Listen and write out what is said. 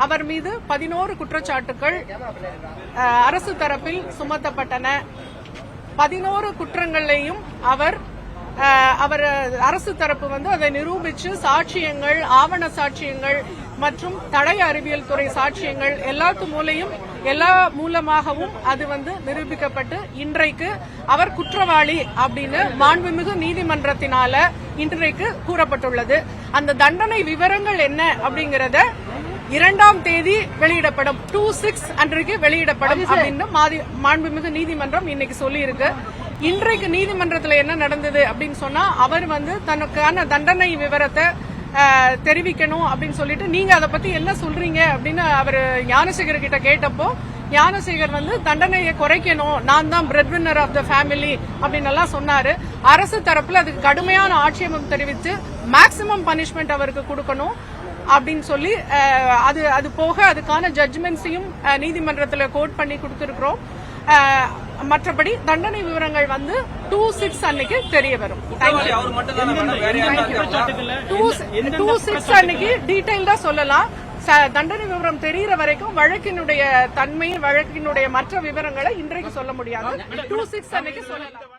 அவர் மீது 11 குற்றச்சாட்டுகள் அரசு தரப்பில் சுமத்தப்பட்டன. 11 குற்றங்களையும் அவர் அரசு தரப்பு அதை நிரூபிச்சு சாட்சியங்கள், ஆவண சாட்சியங்கள் மற்றும் தடய அறிவியல் துறை சாட்சியங்கள் எல்லா மூலமாகவும் அது நிரூபிக்கப்பட்டு இன்றைக்கு அவர் குற்றவாளி அப்படின்னு மாண்புமிகு நீதிமன்றத்தினால இன்றைக்கு கூறப்பட்டுள்ளது. அந்த தண்டனை விவரங்கள் என்ன அப்படிங்கறத 2ஆம் தேதி வெளியிடப்படும், 2/6 அன்றைக்கு வெளியிடப்படும் அப்படின்னு மாண்புமிகு நீதிமன்றம் இன்னைக்கு சொல்லியிருக்கு. இன்றைக்கு நீதிமன்றத்தில் என்ன நடந்தது அப்படின்னு சொன்னா, அவர் தனக்கான தண்டனை விவரத்தை தெரிவிக்கணும் அப்படின்னு சொல்லிட்டு, நீங்க அதை பத்தி என்ன சொல்றீங்க அப்படின்னு அவர் ஞானசேகர் கிட்ட கேட்டப்போ, ஞானசேகர் தண்டனையை குறைக்கணும், நான் தான் bread winner of the family அப்படின்னு எல்லாம் சொன்னாரு. அரசு தரப்புல அதுக்கு கடுமையான ஆட்சேபம் தெரிவித்து மேக்சிமம் பனிஷ்மெண்ட் அவருக்கு கொடுக்கணும் அப்படின்னு சொல்லி அது போக அதுக்கான ஜட்ஜ்மெண்ட்ஸையும் நீதிமன்றத்தில் கோட் பண்ணி கொடுத்திருக்கிறோம். மற்றபடி தண்டனை விவரங்கள் 2/6 அன்னைக்கு தெரிய வரும். 2/6 அன்னைக்கு டீடைல்டா சொல்லலாம். தண்டனை விவரம் தெரிகிற வரைக்கும் வழக்கினுடைய தன்மை, வழக்கினுடைய மற்ற விவரங்களை இன்றைக்கு சொல்ல முடியாது. 2/6 அன்னைக்கு சொல்லலாம்.